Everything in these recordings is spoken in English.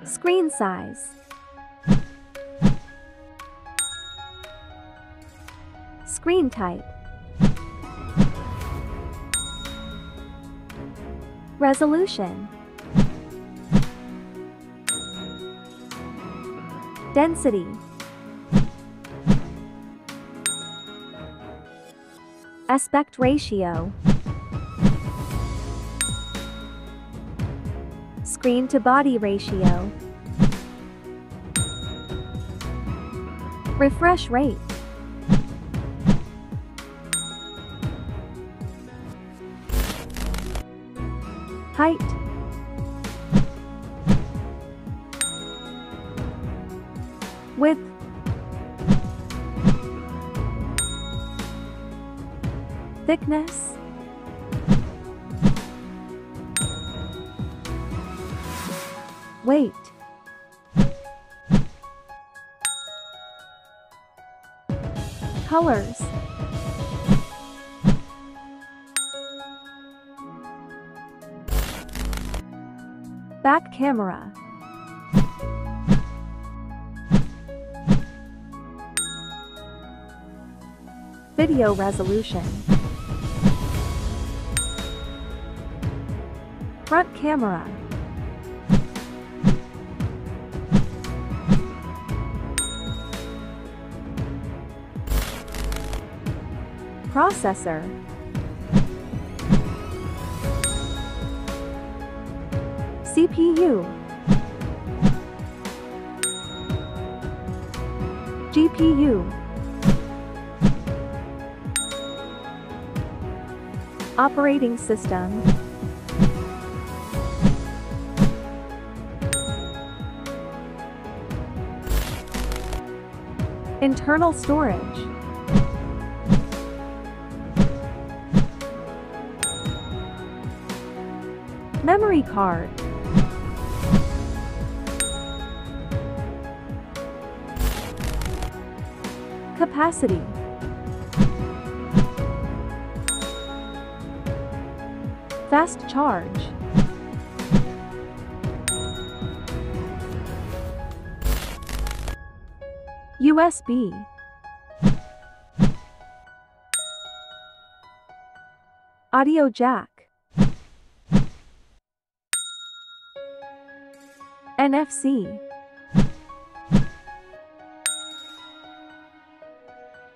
Screen size. Screen type. Resolution. Density. Aspect ratio. Screen to body ratio. Refresh rate. Height. Width. Thickness. Weight. Colors. Back camera. Video resolution. Front camera. Processor. CPU. GPU. Operating system. Internal storage. Memory card. Capacity. Fast charge. USB. Audio jack. NFC.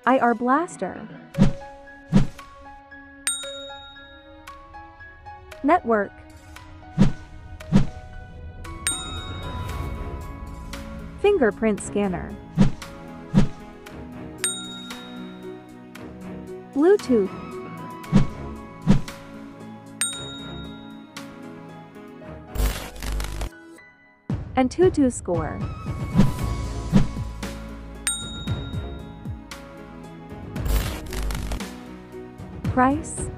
IR blaster. Network. Fingerprint scanner. Bluetooth. Antutu Score. Price.